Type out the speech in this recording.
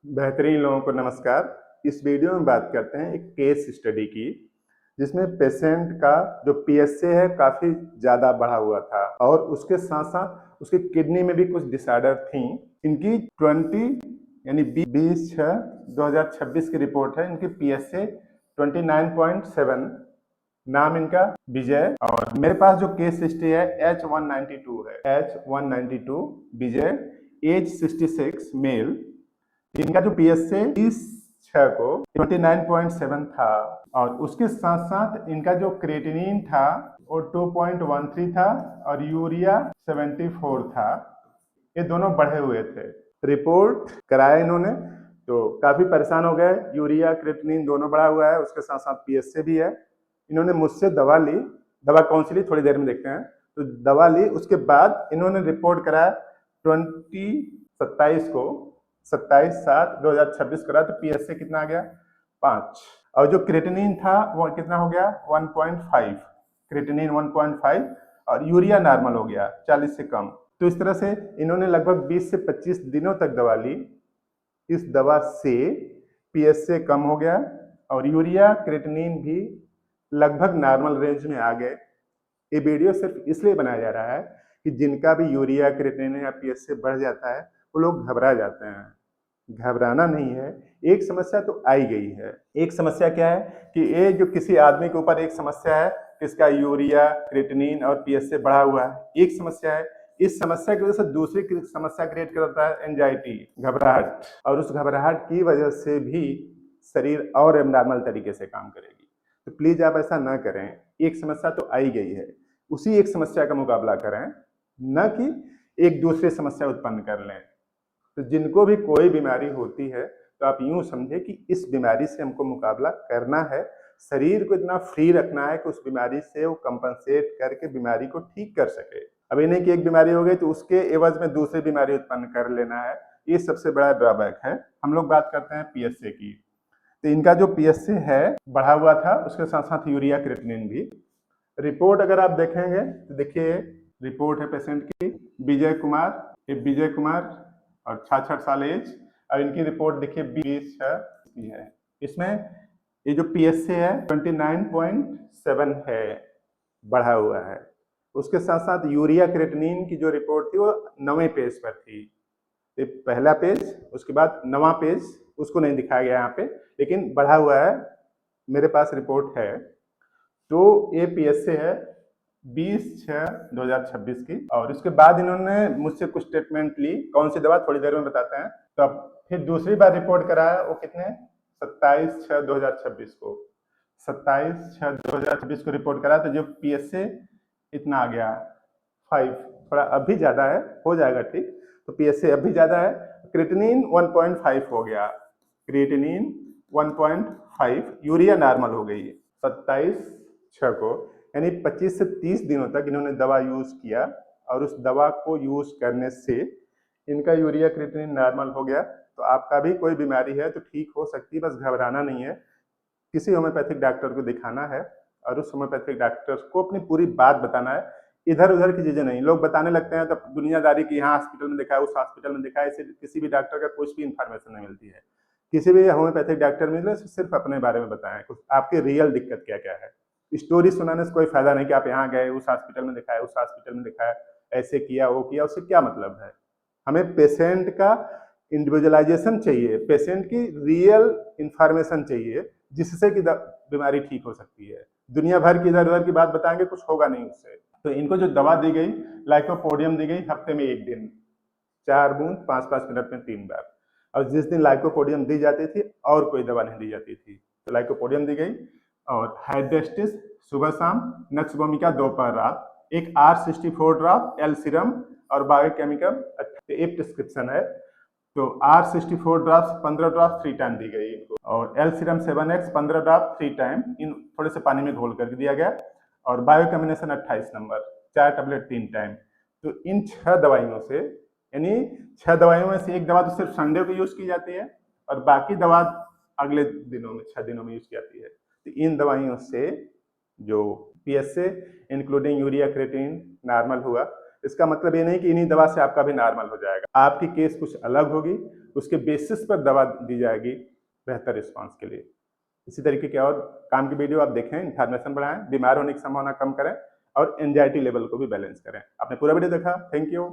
बेहतरीन लोगों को नमस्कार। इस वीडियो में बात करते हैं एक केस स्टडी की, जिसमें पेशेंट का जो पीएसए है काफ़ी ज़्यादा बढ़ा हुआ था और उसके साथ साथ उसकी किडनी में भी कुछ डिसऑर्डर थी। इनकी 20 की रिपोर्ट है। इनकी पीएसए 29.7, नाम इनका विजय, और मेरे पास जो केस हिस्ट्री है H192 है। H192 विजय, एज 66, मेल। इनका जो पीएसए 30/6 को 29.7 था और उसके साथ साथ इनका जो क्रेटिनिन था वो 2.13 था और यूरिया 74 था। ये दोनों बढ़े हुए थे। रिपोर्ट कराया इन्होंने तो काफी परेशान हो गए। यूरिया क्रेटिनिन दोनों बढ़ा हुआ है, उसके साथ साथ पीएसए भी है। इन्होंने मुझसे दवा ली। दवा कौन सी ली थोड़ी देर में देखते हैं। तो दवा ली, उसके बाद इन्होंने रिपोर्ट कराया 27 को, 27/7/2026 करा। तो पीएसए कितना आ गया? 5। और जो क्रेटिनिन था वो कितना हो गया? 1.5। क्रेटिनिन 1.5 और यूरिया नॉर्मल हो गया 40 से कम। तो इस तरह से इन्होंने लगभग 20 से 25 दिनों तक दवा ली। इस दवा से पीएसए कम हो गया और यूरिया क्रेटिनिन भी लगभग नॉर्मल रेंज में आ गए। ये वीडियो सिर्फ इसलिए बनाया जा रहा है कि जिनका भी यूरिया क्रेटिनिन या पीएसए बढ़ जाता है वो लोग घबरा जाते हैं। घबराना नहीं है। एक समस्या तो आई गई है। एक समस्या क्या है कि ये जो किसी आदमी के ऊपर एक समस्या है कि इसका यूरिया क्रेटिनिन और पीएसए बढ़ा हुआ है, एक समस्या है। इस समस्या की वजह से दूसरी समस्या क्रिएट करता है एंजाइटी, घबराहट, और उस घबराहट की वजह से भी शरीर और एबनॉर्मल तरीके से काम करेगी। तो प्लीज आप ऐसा ना करें। एक समस्या तो आई गई है, उसी एक समस्या का मुकाबला करें, न कि एक दूसरी समस्या उत्पन्न कर लें। तो जिनको भी कोई बीमारी होती है तो आप यूं समझे कि इस बीमारी से हमको मुकाबला करना है। शरीर को इतना फ्री रखना है कि उस बीमारी से वो कंपनसेट करके बीमारी को ठीक कर सके। अब ये नहीं कि एक बीमारी हो गई तो उसके एवज में दूसरी बीमारी उत्पन्न कर लेना है। ये सबसे बड़ा ड्रॉबैक है। हम लोग बात करते हैं पीएसए की। तो इनका जो पीएसए है बढ़ा हुआ था, उसके साथ साथ यूरिया क्रेटिनिन भी। रिपोर्ट अगर आप देखेंगे तो देखिए, रिपोर्ट है पेशेंट की, विजय कुमार। ये विजय कुमार और 66 साल एज। और इनकी रिपोर्ट देखिए 20/6 की है। इसमें ये जो पीएसए है 29.7 है, बढ़ा हुआ है। उसके साथ साथ यूरिया क्रेटिनिन की जो रिपोर्ट थी वो 9वें पेज पर थी। ये पहला पेज, उसके बाद 9वां पेज, उसको नहीं दिखाया गया यहाँ पे, लेकिन बढ़ा हुआ है। मेरे पास रिपोर्ट है। तो ये पीएसए है 20/6/2026 की। और उसके बाद इन्होंने मुझसे कुछ स्टेटमेंट ली। कौन सी दवा थोड़ी देर में बताते हैं। तो अब फिर दूसरी बार रिपोर्ट कराया, वो कितने? 27/6/2026 को। 27/6/2026 को रिपोर्ट कराया। तो जो पीएसए इतना आ गया 5। थोड़ा अभी ज्यादा है, हो जाएगा ठीक। तो पीएसए अभी ज्यादा है। क्रिएटिनिन 1.5 हो गया। क्रिएटिनिन 1.5, यूरिया नॉर्मल हो गई 27/6 को। यानी 25 से 30 दिनों तक इन्होंने दवा यूज किया और उस दवा को यूज करने से इनका यूरिया क्रिएटिनिन नॉर्मल हो गया। तो आपका भी कोई बीमारी है तो ठीक हो सकती है, बस घबराना नहीं है। किसी होम्योपैथिक डॉक्टर को दिखाना है और उस होम्योपैथिक डॉक्टर को अपनी पूरी बात बताना है। इधर उधर की चीजें नहीं। लोग बताने लगते हैं तो दुनियादारी की, यहाँ हॉस्पिटल में दिखाया, उस हॉस्पिटल में दिखाया, इससे किसी भी डॉक्टर का कुछ भी इंफॉर्मेशन नहीं मिलती है। किसी भी होम्योपैथिक डॉक्टर मिले सिर्फ अपने बारे में बताएं, कुछ आपकी रियल दिक्कत क्या क्या है। स्टोरी सुनाने से कोई फायदा नहीं कि आप यहाँ गए, उस हॉस्पिटल में दिखाया, उस हॉस्पिटल में दिखाया, ऐसे किया वो किया, उससे क्या मतलब है। हमें पेशेंट का इंडिविजुअलाइजेशन चाहिए, पेशेंट की रियल इंफॉर्मेशन चाहिए, जिससे कि बीमारी ठीक हो सकती है। दुनिया भर की इधर उधर की बात बताएंगे, कुछ होगा नहीं उससे। तो इनको जो दवा दी गई, लाइकोपोडियम दी गई, हफ्ते में 1 दिन, 4 बूंद 5-5 मिनट में 3 बार। और जिस दिन लाइकोपोडियम दी जाती थी और कोई दवा नहीं दी जाती थी। तो लाइकोपोडियम दी गई और हाइड्रेस्टिस सुबह शाम, नक्सवोमिका दोपहर रात, एक R64 ड्रॉप, एल सीरम और बायोकेमिकल। ये प्रिस्क्रिप्शन है। तो R64 ड्रॉप्स 15 ड्रॉप 3 टाइम दी गई इनको, और L serum 7X 15 drop 3 time, इन थोड़े से पानी में घोल करके दिया गया। और bio combination 28 number, 4 tablet 3 time. तो इन 6 दवाइयों से, यानी 6 दवाइयों में से एक दवा तो सिर्फ संडे को यूज की जाती है और बाकी दवा अगले दिनों में 6 दिनों में यूज की जाती है। तो इन दवाइयों से जो PSA including urea creatinine normal हुआ। इसका मतलब ये नहीं कि इन्हीं दवा से आपका भी नॉर्मल हो जाएगा। आपकी केस कुछ अलग होगी, उसके बेसिस पर दवा दी जाएगी बेहतर रिस्पांस के लिए। इसी तरीके के और काम की वीडियो आप देखें, इन्फॉर्मेशन बढ़ाएं, बीमार होने की संभावना कम करें और एंजाइटी लेवल को भी बैलेंस करें। आपने पूरा वीडियो देखा, थैंक यू।